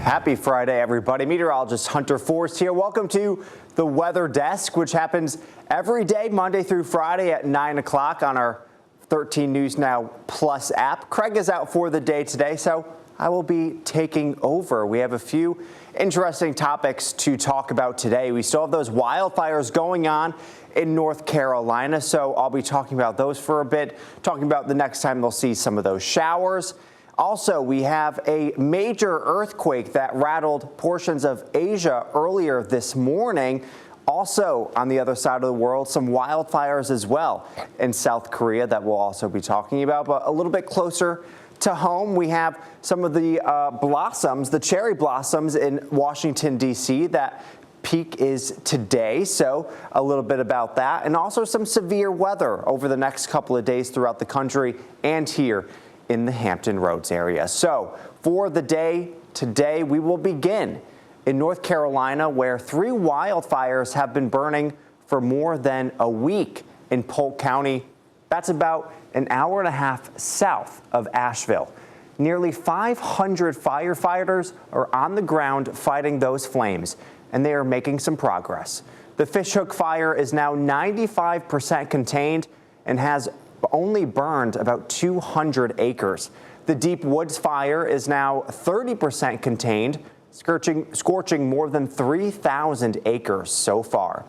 Happy Friday, everybody. Meteorologist Hunter Forst here. Welcome to the Weather Desk, which happens every day, Monday through Friday at 9 o'clock on our 13 News Now Plus app. Craig is out for the day today, so I will be taking over. We have a few interesting topics to talk about today. We still have those wildfires going on in North Carolina, so I'll be talking about those for a bit, talking about the next time they'll see some of those showers. Also, we have a major earthquake that rattled portions of Asia earlier this morning. Also, on the other side of the world, some wildfires as well in South Korea that we'll also be talking about. But a little bit closer to home, we have some of the blossoms, the cherry blossoms in Washington, D.C. That peak is today, so a little bit about that. And also some severe weather over the next couple of days throughout the country and here in the Hampton Roads area. So for the day today, we will begin in North Carolina, where 3 wildfires have been burning for more than a week in Polk County. That's about an hour and a half south of Asheville. Nearly 500 firefighters are on the ground fighting those flames, and they are making some progress. The Fishhook fire is now 95% contained and has only burned about 200 acres. The Deep Woods fire is now 30% contained, scorching more than 3,000 acres so far.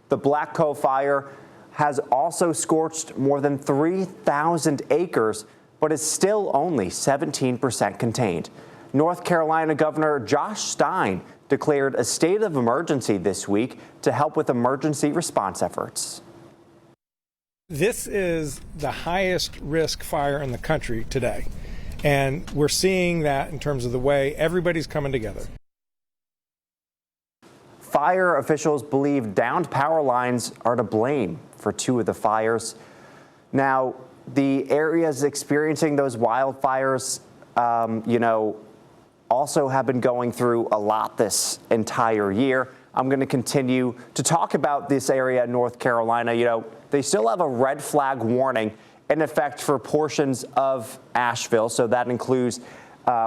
The Black Cove fire has also scorched more than 3,000 acres, but is still only 17% contained. North Carolina Governor Josh Stein declared a state of emergency this week to help with emergency response efforts. This is the highest risk fire in the country today, and we're seeing that in terms of the way everybody's coming together. Fire officials believe downed power lines are to blame for 2 of the fires. Now, the areas experiencing those wildfires, also have been going through a lot this entire year. I'm going to continue to talk about this area in North Carolina. They still have a red flag warning in effect for portions of Asheville. So that includes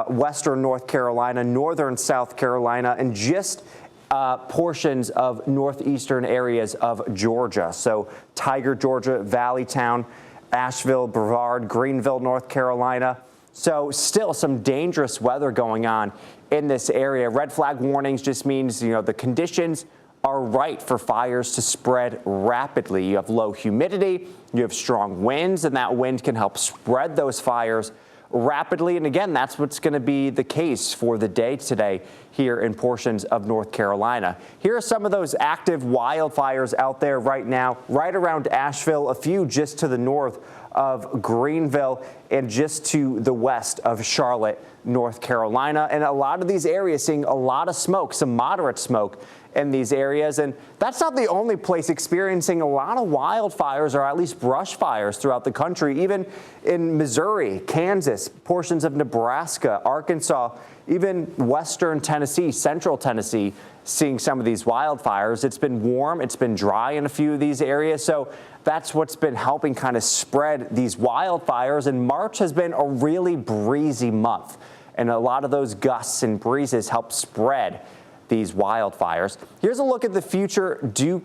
western North Carolina, northern South Carolina, and just portions of northeastern areas of Georgia. So Tiger, Georgia, Valleytown, Asheville, Brevard, Greenville, North Carolina. So still some dangerous weather going on in this area. Red flag warnings just means, the conditions are right for fires to spread rapidly. You have low humidity, you have strong winds, and that wind can help spread those fires rapidly. And again, that's what's going to be the case for the day today here in portions of North Carolina. Here are some of those active wildfires out there right now, right around Asheville, a few just to the north of Greenville and just to the west of Charlotte, North Carolina. And a lot of these areas seeing a lot of smoke, some moderate smoke in these areas. And that's not the only place experiencing a lot of wildfires, or at least brush fires throughout the country. Even in Missouri, Kansas, portions of Nebraska, Arkansas, even western Tennessee, central Tennessee, seeing some of these wildfires. It's been warm, it's been dry in a few of these areas. So that's what's been helping kind of spread these wildfires. And March has been a really breezy month, and a lot of those gusts and breezes help spread these wildfires. Here's a look at the future dew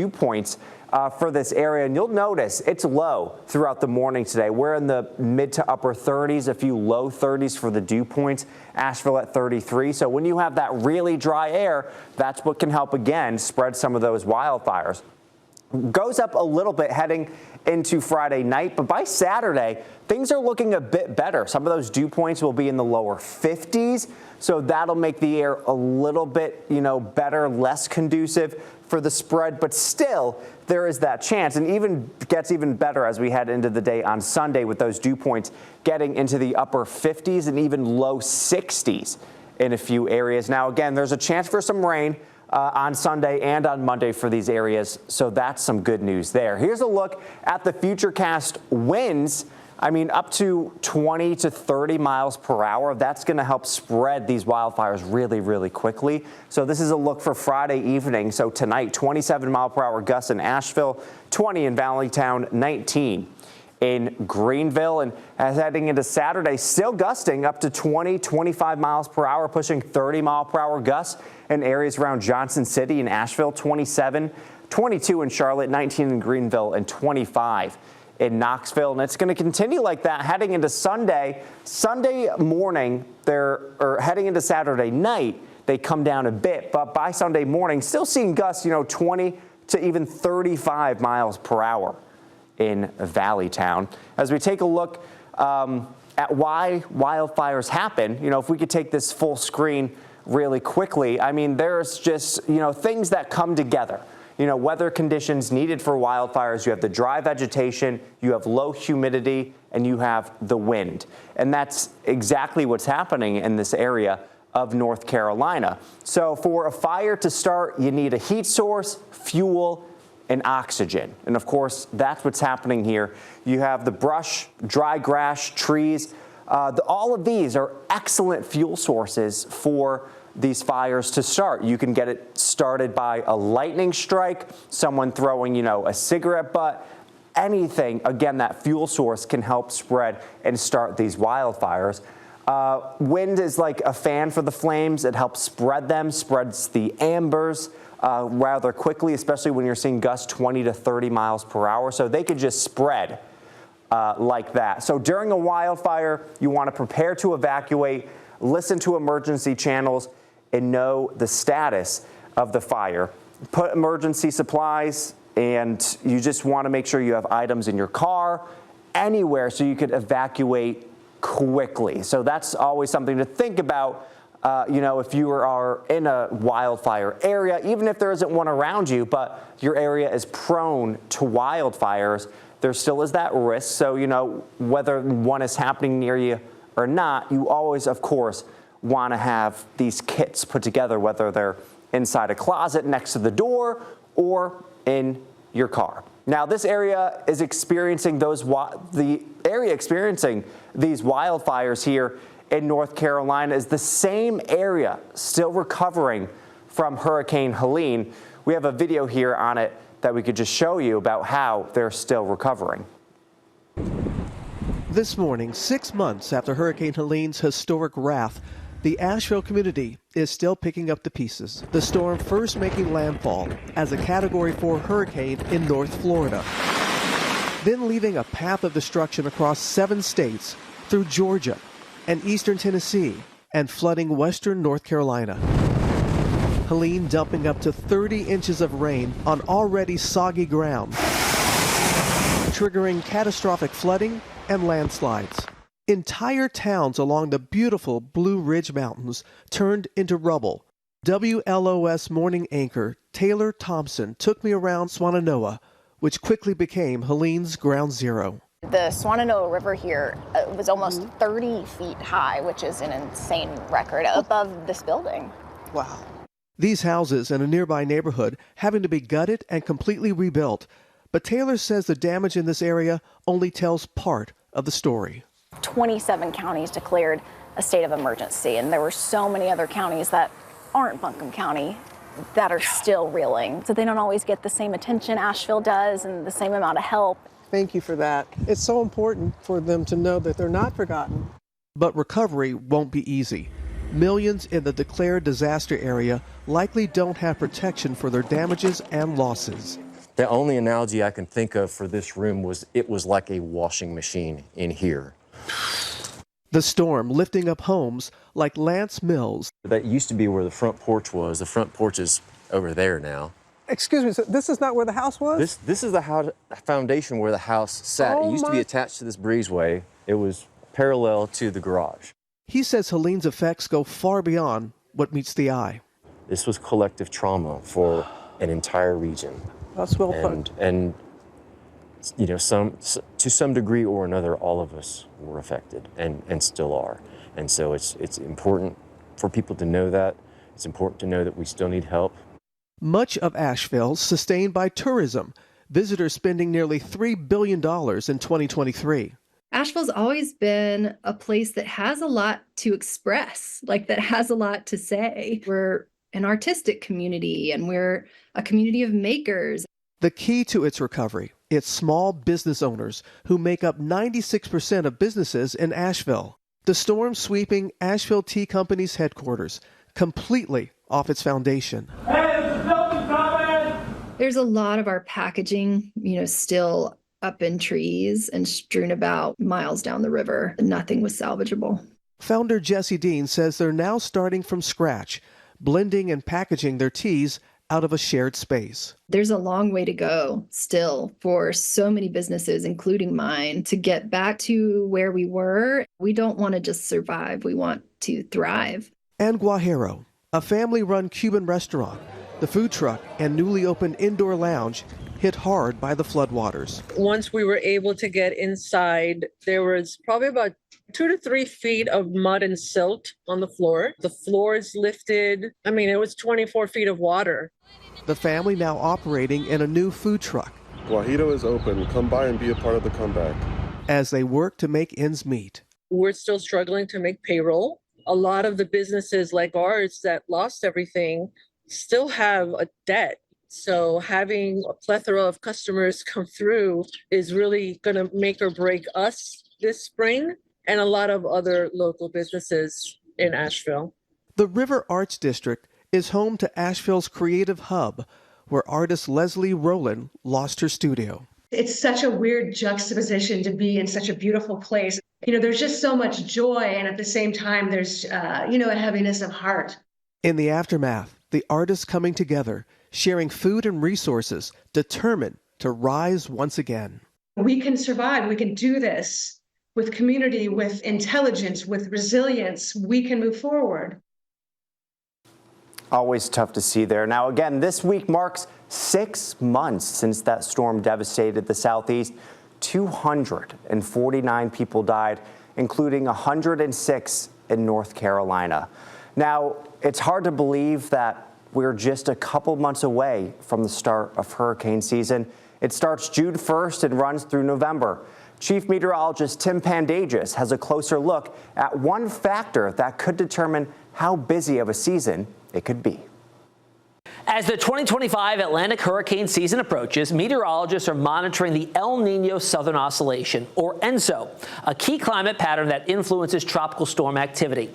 points for this area, and you'll notice it's low throughout the morning today. We're in the mid to upper 30s, a few low 30s for the dew points. Asheville at 33. So when you have that really dry air, that's what can help again spread some of those wildfires. Goes up a little bit heading into Friday night, but by Saturday, things are looking a bit better. Some of those dew points will be in the lower 50s, so that'll make the air a little bit, better, less conducive for the spread, but still there is that chance, and even gets even better as we head into the day on Sunday with those dew points getting into the upper 50s and even low 60s in a few areas. Now, again, there's a chance for some rain on Sunday and on Monday for these areas, so that's some good news there. Here's a look at the futurecast winds. Up to 20 to 30 miles per hour. That's going to help spread these wildfires really, really quickly. So this is a look for Friday evening. So tonight, 27 mile per hour gusts in Asheville, 20 in Valleytown, 19 in Greenville. And as heading into Saturday, still gusting up to 25 miles per hour, pushing 30-mile-per-hour gusts in areas around Johnson City and Asheville, 27, 22 in Charlotte, 19 in Greenville, and 25 in Knoxville. And it's going to continue like that heading into Sunday morning, or heading into Saturday night. They come down a bit, but by Sunday morning, still seeing gusts, 20 to even 35 miles per hour in Valleytown. As we take a look at why wildfires happen, if we could take this full screen really quickly, I mean, there's just, things that come together. Weather conditions needed for wildfires. You have the dry vegetation, you have low humidity, and you have the wind. And that's exactly what's happening in this area of North Carolina. So for a fire to start, you need a heat source, fuel, and oxygen. And of course, that's what's happening here. You have the brush, dry grass, trees. All of these are excellent fuel sources for these fires to start. You can get it started by a lightning strike, someone throwing, a cigarette butt, anything. Again, that fuel source can help spread and start these wildfires. Wind is like a fan for the flames. It helps spread them, spreads the embers rather quickly, especially when you're seeing gusts 20 to 30 miles per hour. So they could just spread like that. So during a wildfire, you want to prepare to evacuate, listen to emergency channels, and know the status of the fire. Put emergency supplies, and you just want to make sure you have items in your car, anywhere, so you could evacuate quickly. So that's always something to think about, if you are in a wildfire area, even if there isn't one around you, but your area is prone to wildfires, there still is that risk. So, whether one is happening near you or not, you always, of course, want to have these kits put together, whether they're inside a closet next to the door or in your car. Now, this area is experiencing the area experiencing these wildfires here in North Carolina is the same area still recovering from Hurricane Helene. We have a video here on it that we could just show you about how they're still recovering. This morning, 6 months after Hurricane Helene's historic wrath, the Asheville community is still picking up the pieces. The storm first making landfall as a Category 4 hurricane in North Florida, then leaving a path of destruction across 7 states through Georgia and eastern Tennessee and flooding western North Carolina. Helene dumping up to 30 inches of rain on already soggy ground, triggering catastrophic flooding and landslides. Entire towns along the beautiful Blue Ridge Mountains turned into rubble. WLOS morning anchor Taylor Thompson took me around Swannanoa, which quickly became Helene's ground zero. The Swannanoa River here was almost 30 feet high, which is an insane record, above this building. Wow. These houses in a nearby neighborhood having to be gutted and completely rebuilt. But Taylor says the damage in this area only tells part of the story. 27 counties declared a state of emergency, and there were so many other counties that aren't Buncombe County that are still reeling. So they don't always get the same attention Asheville does and the same amount of help. Thank you for that. It's so important for them to know that they're not forgotten. But recovery won't be easy. Millions in the declared disaster area likely don't have protection for their damages and losses. The only analogy I can think of for this room was it was like a washing machine in here. The storm lifting up homes like Lance Mills. That used to be where the front porch was. The front porch is over there now. Excuse me, so this is not where the house was? This is the foundation where the house sat. It used to be attached to this breezeway. It was parallel to the garage. He says Helene's effects go far beyond what meets the eye. This was collective trauma for an entire region. That's well put. And to some degree or another, all of us were affected and still are. And so it's important for people to know that. It's important to know that we still need help. Much of Asheville sustained by tourism, visitors spending nearly $3 billion in 2023. Asheville's always been a place that has a lot to express, that has a lot to say. We're an artistic community and we're a community of makers. The key to its recovery, It's small business owners who make up 96% of businesses in Asheville. The storm sweeping Asheville Tea Company's headquarters completely off its foundation. There's a lot of our packaging, still up in trees and strewn about miles down the river. Nothing was salvageable. Founder Jesse Dean says they're now starting from scratch, blending and packaging their teas out of a shared space. There's a long way to go still for so many businesses, including mine, to get back to where we were. We don't want to just survive. We want to thrive. And Guajero, a family-run Cuban restaurant, the food truck and newly opened indoor lounge hit hard by the floodwaters. Once we were able to get inside, there was probably about 2 to 3 feet of mud and silt on the floor. The floors lifted. It was 24 feet of water. The family now operating in a new food truck. Guajiro is open. Come by and be a part of the comeback. As they work to make ends meet. We're still struggling to make payroll. A lot of the businesses like ours that lost everything still have a debt. So having a plethora of customers come through is really going to make or break us this spring and a lot of other local businesses in Asheville. The River Arts District is home to Asheville's creative hub, where artist Leslie Rowland lost her studio. It's such a weird juxtaposition to be in such a beautiful place. There's just so much joy, and at the same time, there's, a heaviness of heart. In the aftermath, the artists coming together, sharing food and resources, determined to rise once again. We can survive. We can do this with community, with intelligence, with resilience. We can move forward. Always tough to see there. Now, again, this week marks 6 months since that storm devastated the Southeast. 249 people died, including 106 in North Carolina. Now, it's hard to believe that we're just a couple months away from the start of hurricane season. It starts June 1st and runs through November. Chief Meteorologist Tim Pandagis has a closer look at one factor that could determine how busy of a season it could be. As the 2025 Atlantic hurricane season approaches, meteorologists are monitoring the El Niño Southern Oscillation, or ENSO, a key climate pattern that influences tropical storm activity.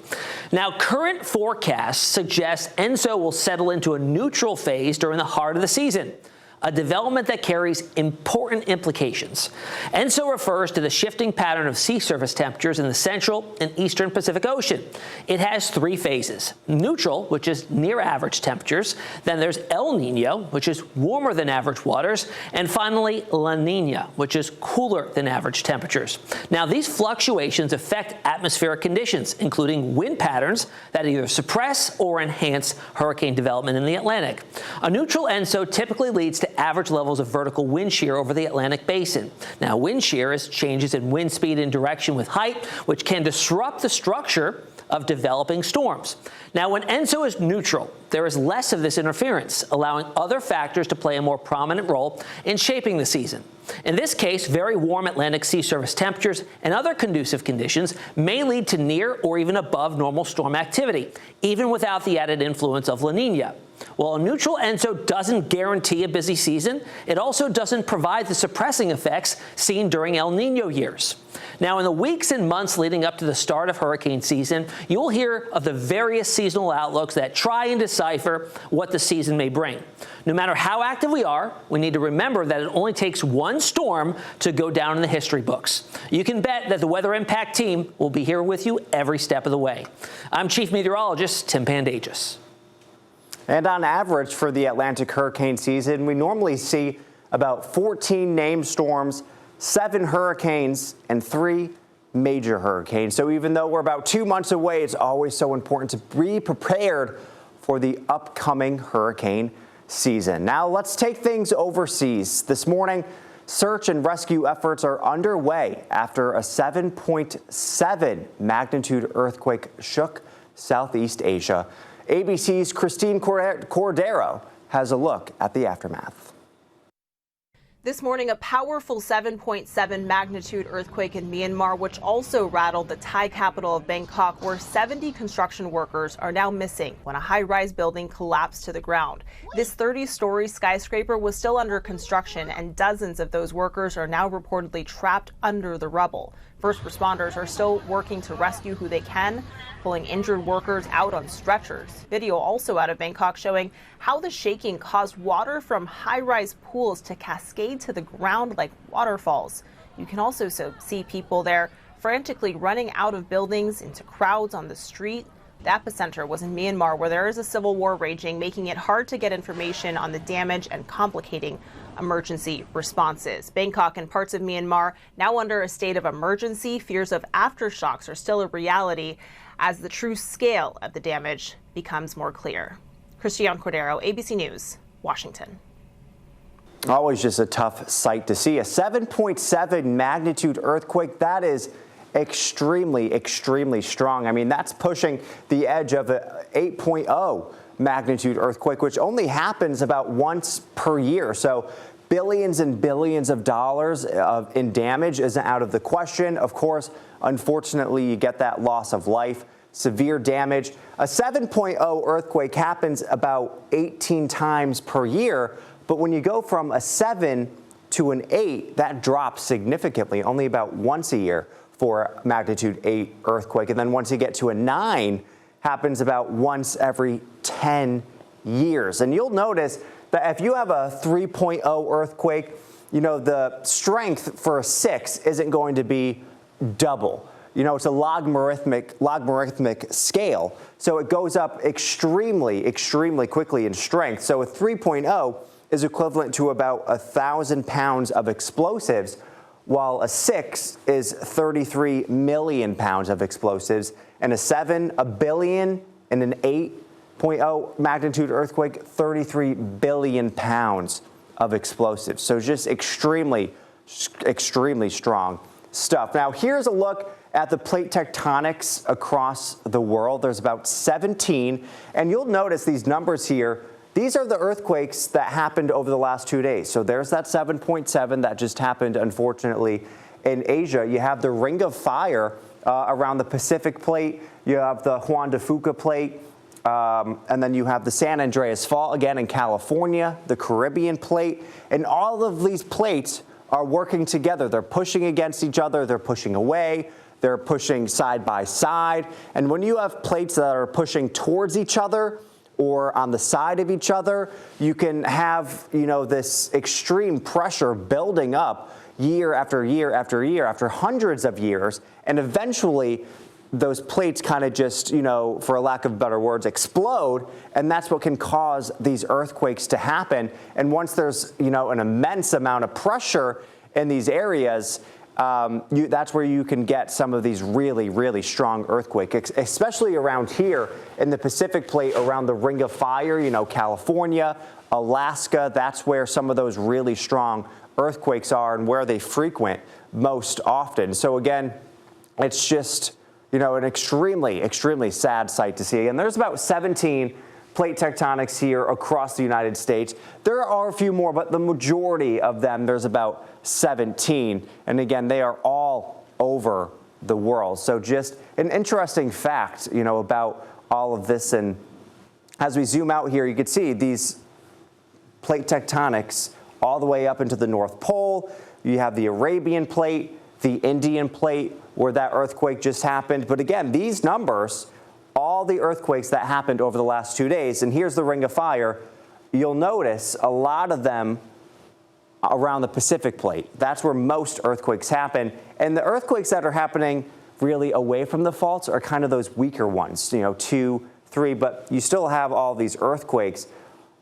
Now, current forecasts suggest ENSO will settle into a neutral phase during the heart of the season, a development that carries important implications. ENSO refers to the shifting pattern of sea surface temperatures in the central and eastern Pacific Ocean. It has 3 phases: neutral, which is near average temperatures, then there's El Niño, which is warmer than average waters, and finally La Niña, which is cooler than average temperatures. Now, these fluctuations affect atmospheric conditions, including wind patterns that either suppress or enhance hurricane development in the Atlantic. A neutral ENSO typically leads to average levels of vertical wind shear over the Atlantic basin. Now, wind shear is changes in wind speed and direction with height, which can disrupt the structure of developing storms. Now, when ENSO is neutral, there is less of this interference, allowing other factors to play a more prominent role in shaping the season. In this case, very warm Atlantic sea surface temperatures and other conducive conditions may lead to near or even above normal storm activity, even without the added influence of La Niña. While a neutral ENSO doesn't guarantee a busy season, it also doesn't provide the suppressing effects seen during El Niño years. Now, in the weeks and months leading up to the start of hurricane season, you'll hear of the various seasonal outlooks that try and decipher what the season may bring. No matter how active we are, we need to remember that it only takes one storm to go down in the history books. You can bet that the Weather Impact team will be here with you every step of the way. I'm Chief Meteorologist Tim Pandagis. And on average for the Atlantic hurricane season, we normally see about 14 named storms, 7 hurricanes, and 3 major hurricanes. So even though we're about 2 months away, it's always so important to be prepared for the upcoming hurricane season. Now let's take things overseas. This morning, search and rescue efforts are underway after a 7.7 magnitude earthquake shook Southeast Asia. ABC's Christine Cordero has a look at the aftermath. This morning, a powerful 7.7 magnitude earthquake in Myanmar, which also rattled the Thai capital of Bangkok, where 70 construction workers are now missing when a high-rise building collapsed to the ground. This 30-story skyscraper was still under construction, and dozens of those workers are now reportedly trapped under the rubble. First responders are still working to rescue who they can, pulling injured workers out on stretchers. Video also out of Bangkok showing how the shaking caused water from high-rise pools to cascade to the ground like waterfalls. You can also see people there frantically running out of buildings into crowds on the street. The epicenter was in Myanmar, where there is a civil war raging, making it hard to get information on the damage and complicating emergency responses. Bangkok and parts of Myanmar now under a state of emergency. Fears of aftershocks are still a reality as the true scale of the damage becomes more clear. Christiane Cordero, ABC News, Washington. Always just a tough sight to see. A 7.7 magnitude earthquake, that is extremely, extremely strong. I mean, that's pushing the edge of an 8.0 magnitude earthquake, which only happens about once per year. So billions and billions of dollars in damage isn't out of the question. Of course, unfortunately, you get that loss of life, severe damage. A 7.0 earthquake happens about 18 times per year. But when you go from a 7 to an 8, that drops significantly, only about once a year for a magnitude 8 earthquake. And then once you get to a 9, happens about once every 10 years. And you'll notice that if you have a 3.0 earthquake, you know, the strength for a 6 isn't going to be double. You know, it's a logarithmic scale. So it goes up extremely, extremely quickly in strength. So a 3.0 is equivalent to about 1,000 pounds of explosives, while a 6 is 33 million pounds of explosives, and a 7, a billion, and an 8.0 magnitude earthquake, 33 billion pounds of explosives. So just extremely, extremely strong stuff. Now, here's a look at the plate tectonics across the world. There's about 17, and you'll notice these numbers here. These are the earthquakes that happened over the last 2 days. So there's that 7.7 that just happened, unfortunately, in Asia. You have the Ring of Fire around the Pacific plate. You have the Juan de Fuca plate. And then you have the San Andreas Fault again in California, the Caribbean plate. And all of these plates are working together. They're pushing against each other. They're pushing away. They're pushing side by side. And when you have plates that are pushing towards each other, or on the side of each other, you can have, you know, this extreme pressure building up year after year after year after hundreds of years, and eventually those plates kind of just, you know, for a lack of better words, explode, and that's what can cause these earthquakes to happen. And once there's, you know, an immense amount of pressure in these areas, that's where you can get some of these really, really strong earthquakes, especially around here in the Pacific plate around the Ring of Fire, you know, California, Alaska. That's where some of those really strong earthquakes are and where they frequent most often. So again, it's just, you know, an extremely, extremely sad sight to see. And there's about 17 plate tectonics here across the United States. There are a few more, but the majority of them, there's about 17. And again, they are all over the world. So just an interesting fact, you know, about all of this. And as we zoom out here, you can see these plate tectonics all the way up into the North Pole. You have the Arabian plate, the Indian plate, where that earthquake just happened. But again, these numbers, all the earthquakes that happened over the last 2 days, and here's the Ring of Fire, you'll notice a lot of them around the Pacific plate. That's where most earthquakes happen. And the earthquakes that are happening really away from the faults are kind of those weaker ones, you know, 2, 3, but you still have all these earthquakes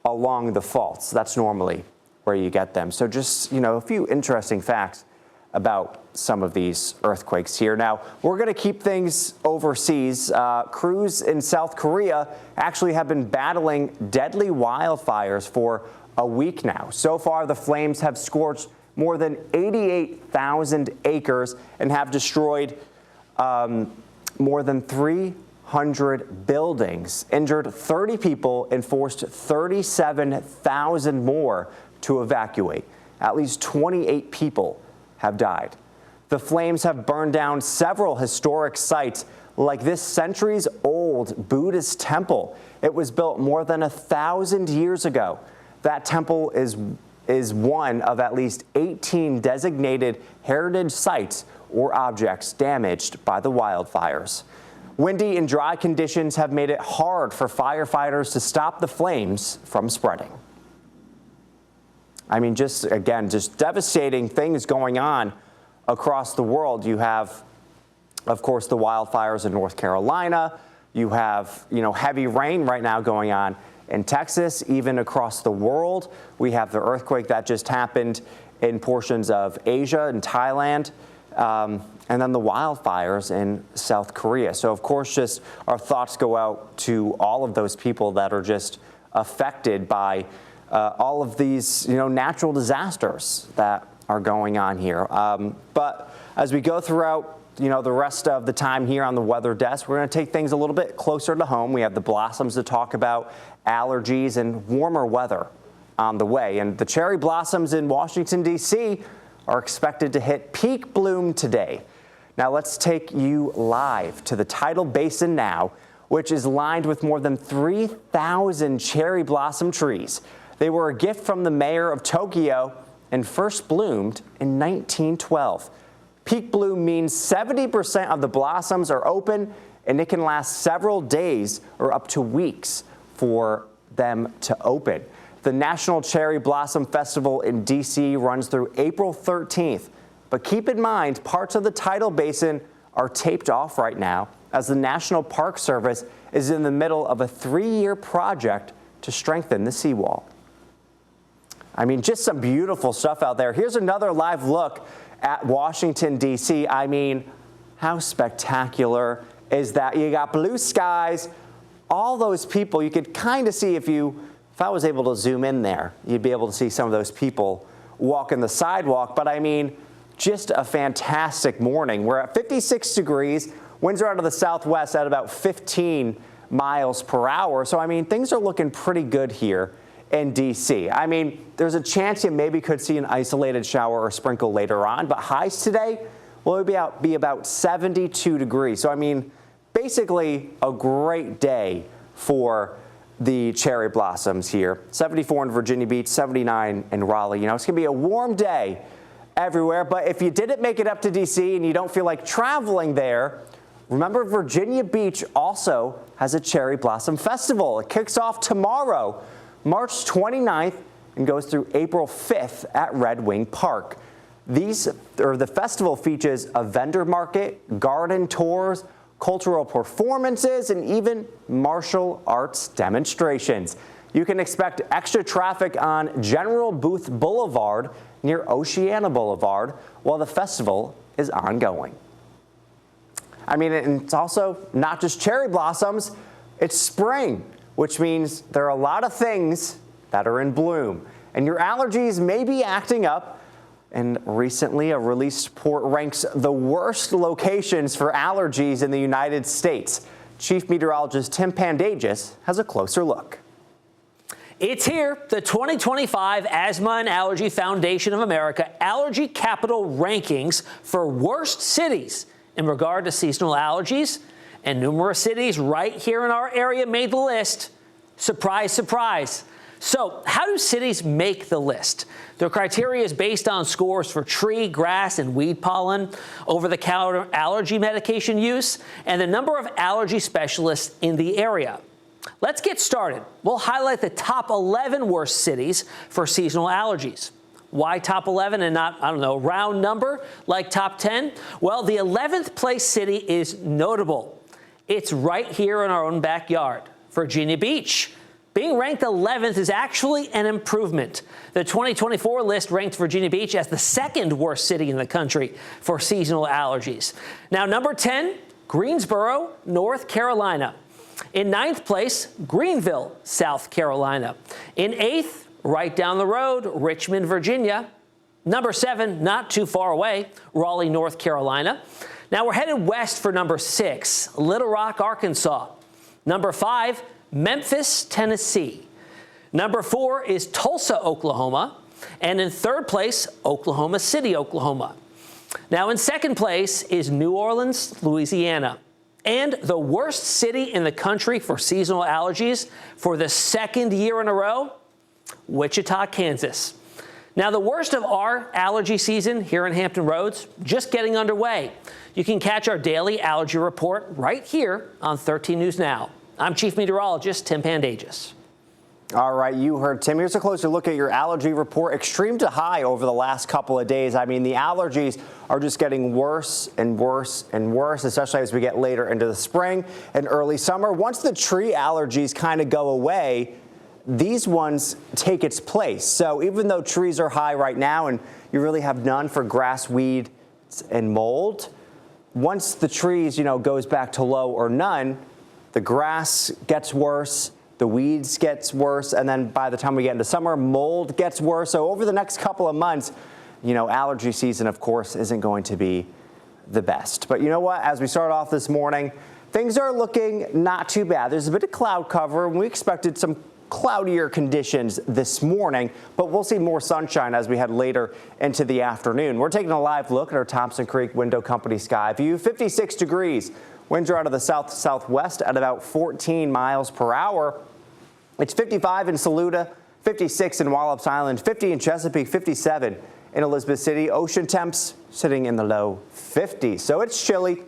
along the faults. That's normally where you get them. So just, you know, a few interesting facts about some of these earthquakes here. Now, we're going to keep things overseas. Crews in South Korea actually have been battling deadly wildfires for a week now. So far, the flames have scorched more than 88,000 acres and have destroyed more than 300 buildings, injured 30 people, and forced 37,000 more to evacuate. At least 28 people have died. The flames have burned down several historic sites, like this centuries-old Buddhist temple. It was built more than 1,000 years ago. That temple is one of at least 18 designated heritage sites or objects damaged by the wildfires. Windy and dry conditions have made it hard for firefighters to stop the flames from spreading. I mean, just devastating things going on across the world. You have, of course, the wildfires in North Carolina. You have, heavy rain right now going on in Texas, even across the world. We have the earthquake that just happened in portions of Asia and Thailand. And then the wildfires in South Korea. So, of course, just our thoughts go out to all of those people that are just affected by all of these, natural disasters that are going on here. But as we go throughout, the rest of the time here on the weather desk, we're going to take things a little bit closer to home. We have the blossoms to talk about, allergies, and warmer weather on the way. And the cherry blossoms in Washington, D.C. are expected to hit peak bloom today. Now let's take you live to the tidal basin now, which is lined with more than 3,000 cherry blossom trees. They were a gift from the mayor of Tokyo and first bloomed in 1912. Peak bloom means 70% of the blossoms are open, and it can last several days or up to weeks for them to open. The National Cherry Blossom Festival in D.C. runs through April 13th. But keep in mind, parts of the tidal basin are taped off right now as the National Park Service is in the middle of a 3-year project to strengthen the seawall. I mean, just some beautiful stuff out there. Here's another live look at Washington, D.C. I mean, how spectacular is that? You got blue skies, all those people. You could kind of see if I was able to zoom in there, you'd be able to see some of those people walking the sidewalk. But I mean, just a fantastic morning. We're at 56 degrees. Winds are out of the southwest at about 15 miles per hour. So, I mean, things are looking pretty good here in D.C. I mean, there's a chance you maybe could see an isolated shower or sprinkle later on. But highs today will be about 72 degrees. So, I mean, basically a great day for the cherry blossoms here. 74 in Virginia Beach, 79 in Raleigh. It's going to be a warm day everywhere. But if you didn't make it up to D.C. and you don't feel like traveling there, remember Virginia Beach also has a cherry blossom festival. It kicks off tomorrow, March 29th, and goes through April 5th at Red Wing Park. The festival features a vendor market, garden tours, cultural performances, and even martial arts demonstrations. You can expect extra traffic on General Booth Boulevard near Oceana Boulevard while the festival is ongoing. I mean, it's also not just cherry blossoms, it's spring, which means there are a lot of things that are in bloom. And your allergies may be acting up. And recently, a released report ranks the worst locations for allergies in the United States. Chief Meteorologist Tim Pandagis has a closer look. It's here, the 2025 Asthma and Allergy Foundation of America Allergy Capital Rankings for worst cities in regard to seasonal allergies. And numerous cities right here in our area made the list. Surprise, surprise. So how do cities make the list? Their criteria is based on scores for tree, grass, and weed pollen, over-the-counter allergy medication use, and the number of allergy specialists in the area. Let's get started. We'll highlight the top 11 worst cities for seasonal allergies. Why top 11 and not, round number like top 10? Well, the 11th place city is notable. It's right here in our own backyard, Virginia Beach. Being ranked 11th is actually an improvement. The 2024 list ranked Virginia Beach as the second worst city in the country for seasonal allergies. Now, number 10, Greensboro, North Carolina. In 9th place, Greenville, South Carolina. In 8th, right down the road, Richmond, Virginia. Number 7, not too far away, Raleigh, North Carolina. Now we're headed west for number 6, Little Rock, Arkansas. Number 5, Memphis, Tennessee. Number 4 is Tulsa, Oklahoma. And in third place, Oklahoma City, Oklahoma. Now in second place is New Orleans, Louisiana. And the worst city in the country for seasonal allergies for the second year in a row, Wichita, Kansas. Now, the worst of our allergy season here in Hampton Roads, just getting underway. You can catch our daily allergy report right here on 13 News Now. I'm Chief Meteorologist Tim Pandages. All right, you heard Tim. Here's a closer look at your allergy report. Extreme to high over the last couple of days. I mean, the allergies are just getting worse and worse and worse, especially as we get later into the spring and early summer. Once the tree allergies kind of go away, these ones take its place. So even though trees are high right now and you really have none for grass, weed, and mold, once the trees, goes back to low or none, the grass gets worse, the weeds gets worse, and then by the time we get into summer, mold gets worse. So over the next couple of months, allergy season, of course, isn't going to be the best. But you know what? As we start off this morning, things are looking not too bad. There's a bit of cloud cover, and we expected some cloudier conditions this morning, but we'll see more sunshine as we head later into the afternoon. We're taking a live look at our Thompson Creek Window Company sky view. 56 degrees. Winds are out of the south-southwest at about 14 miles per hour. It's 55 in Saluda, 56 in Wallops Island, 50 in Chesapeake, 57 in Elizabeth City. Ocean temps sitting in the low 50s. So it's chilly.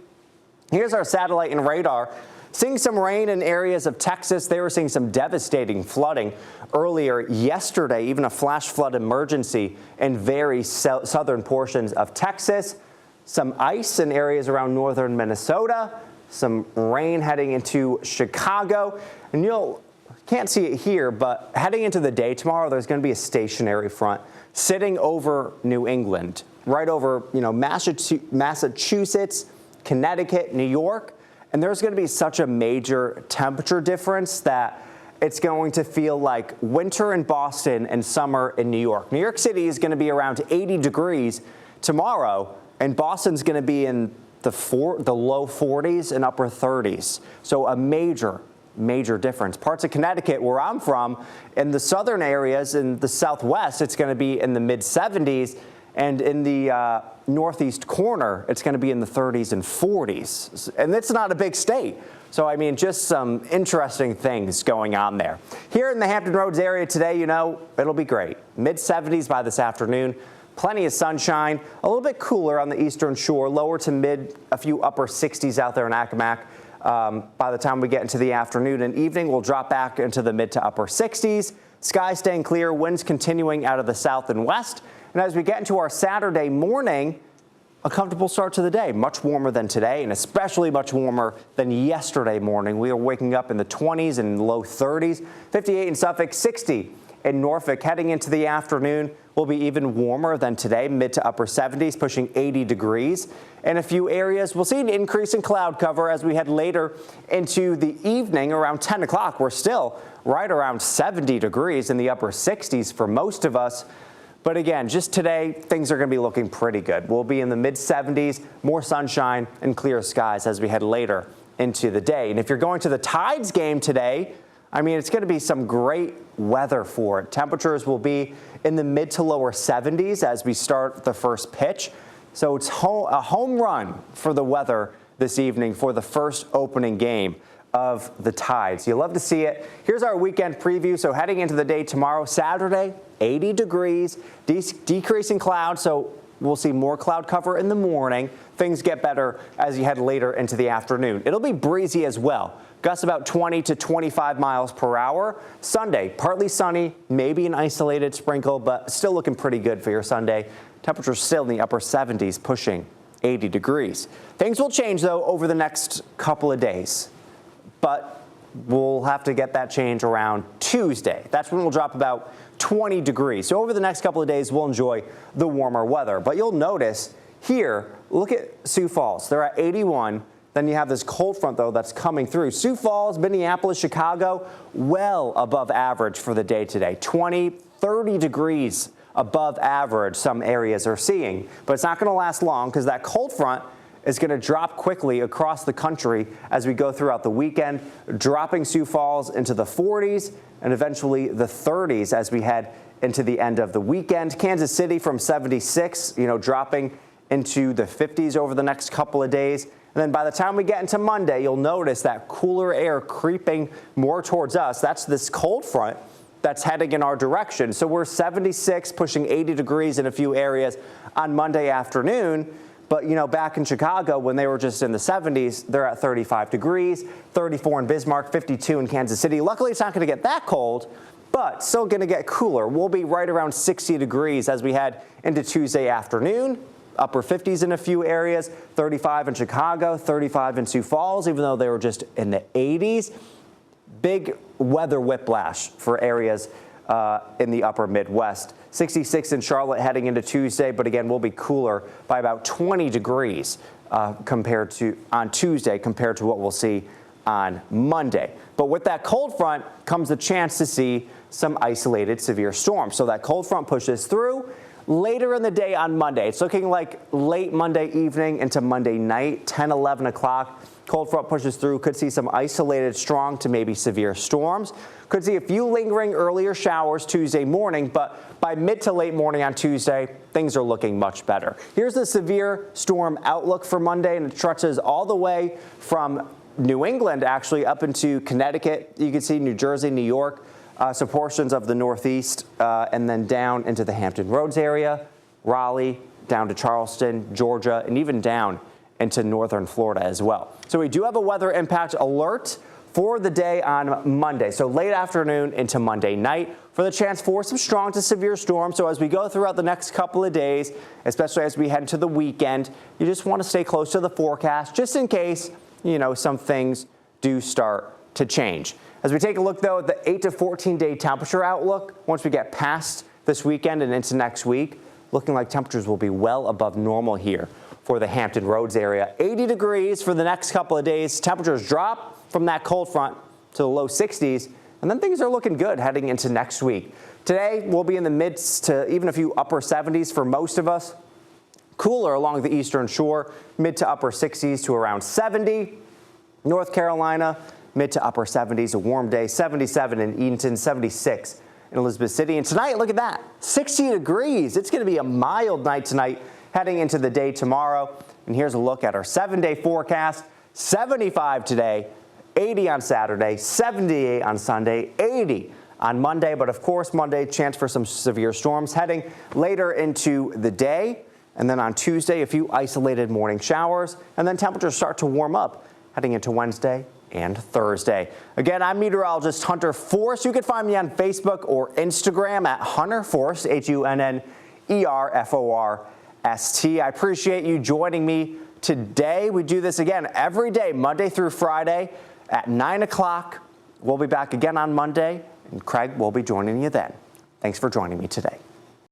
Here's our satellite and radar. Seeing some rain in areas of Texas. They were seeing some devastating flooding earlier yesterday, even a flash flood emergency in very southern portions of Texas. Some ice in areas around northern Minnesota. Some rain heading into Chicago. And you can't see it here, but heading into the day tomorrow, there's going to be a stationary front sitting over New England, right over, Massachusetts, Connecticut, New York. And there's going to be such a major temperature difference that it's going to feel like winter in Boston and summer in New York. New York City is going to be around 80 degrees tomorrow, and Boston's going to be in the low 40s and upper 30s. So a major difference. Parts of Connecticut, where I'm from, in the southern areas in the southwest, it's going to be in the mid 70s. And in the northeast corner, it's going to be in the 30s and 40s. And it's not a big state. So, I mean, just some interesting things going on there. Here in the Hampton Roads area today, it'll be great. Mid 70s by this afternoon. Plenty of sunshine. A little bit cooler on the eastern shore. Lower to mid, a few upper 60s out there in Accomack. By the time we get into the afternoon and evening, we'll drop back into the mid to upper 60s. Skies staying clear. Winds continuing out of the south and west. And as we get into our Saturday morning, a comfortable start to the day. Much warmer than today, and especially much warmer than yesterday morning. We are waking up in the 20s and low 30s. 58 in Suffolk, 60 in Norfolk. Heading into the afternoon will be even warmer than today, mid to upper 70s, pushing 80 degrees. In a few areas, we'll see an increase in cloud cover as we head later into the evening. Around 10 o'clock, we're still right around 70 degrees in the upper 60s for most of us. But again, just today, things are going to be looking pretty good. We'll be in the mid 70s, more sunshine and clear skies as we head later into the day. And if you're going to the Tides game today, I mean, it's going to be some great weather for it. Temperatures will be in the mid to lower 70s as we start the first pitch. So it's a home run for the weather this evening for the first opening game of the Tides. You'll love to see it. Here's our weekend preview. So heading into the day tomorrow, Saturday, 80 degrees, decreasing clouds. So we'll see more cloud cover in the morning. Things get better as you head later into the afternoon. It'll be breezy as well. Gusts about 20 to 25 miles per hour. Sunday, partly sunny, maybe an isolated sprinkle, but still looking pretty good for your Sunday. Temperatures still in the upper 70s, pushing 80 degrees. Things will change, though, over the next couple of days. But we'll have to get that change around Tuesday. That's when we'll drop about 20 degrees. So over the next couple of days, we'll enjoy the warmer weather. But you'll notice here, look at Sioux Falls. They're at 81. Then you have this cold front, though, that's coming through. Sioux Falls, Minneapolis, Chicago, well above average for the day today. 20, 30 degrees above average some areas are seeing. But it's not going to last long because that cold front is going to drop quickly across the country as we go throughout the weekend, dropping Sioux Falls into the 40s and eventually the 30s as we head into the end of the weekend. Kansas City from 76, dropping into the 50s over the next couple of days. And then by the time we get into Monday, you'll notice that cooler air creeping more towards us. That's this cold front that's heading in our direction. So we're 76, pushing 80 degrees in a few areas on Monday afternoon. But, back in Chicago, when they were just in the 70s, they're at 35 degrees, 34 in Bismarck, 52 in Kansas City. Luckily, it's not going to get that cold, but still going to get cooler. We'll be right around 60 degrees as we head into Tuesday afternoon. Upper 50s in a few areas, 35 in Chicago, 35 in Sioux Falls, even though they were just in the 80s. Big weather whiplash for areas in the upper Midwest. 66 in Charlotte heading into Tuesday, but again, we'll be cooler by about 20 degrees on Tuesday compared to what we'll see on Monday. But with that cold front comes the chance to see some isolated severe storms. So that cold front pushes through later in the day on Monday. It's looking like late Monday evening into Monday night, 10, 11 o'clock. Cold front pushes through, could see some isolated strong to maybe severe storms. Could see a few lingering earlier showers Tuesday morning, but by mid to late morning on Tuesday, things are looking much better. Here's the severe storm outlook for Monday, and it stretches all the way from New England actually up into Connecticut. You can see New Jersey, New York, some portions of the Northeast, and then down into the Hampton Roads area, Raleigh, down to Charleston, Georgia, and even down into northern Florida as well. So we do have a weather impact alert for the day on Monday. So late afternoon into Monday night for the chance for some strong to severe storms. So as we go throughout the next couple of days, especially as we head into the weekend, you just want to stay close to the forecast just in case, some things do start to change. As we take a look, though, at the 8 to 14-day temperature outlook, once we get past this weekend and into next week, looking like temperatures will be well above normal here for the Hampton Roads area. 80 degrees for the next couple of days. Temperatures drop from that cold front to the low 60s, and then things are looking good heading into next week. Today, we'll be in the mids to even a few upper 70s for most of us. Cooler along the eastern shore, mid to upper 60s to around 70. North Carolina, mid to upper 70s, a warm day, 77 in Edenton, 76 in Elizabeth City. And tonight, look at that, 60 degrees. It's going to be a mild night tonight heading into the day tomorrow. And here's a look at our 7-day forecast. 75 today, 80 on Saturday, 78 on Sunday, 80 on Monday. But of course, Monday, chance for some severe storms heading later into the day. And then on Tuesday, a few isolated morning showers. And then temperatures start to warm up heading into Wednesday and Thursday. Again, I'm meteorologist Hunter Forst. You can find me on Facebook or Instagram at Hunter Forst, HUNNERFORST. I appreciate you joining me today. We do this again every day, Monday through Friday at 9 o'clock. We'll be back again on Monday, and Craig will be joining you then. Thanks for joining me today.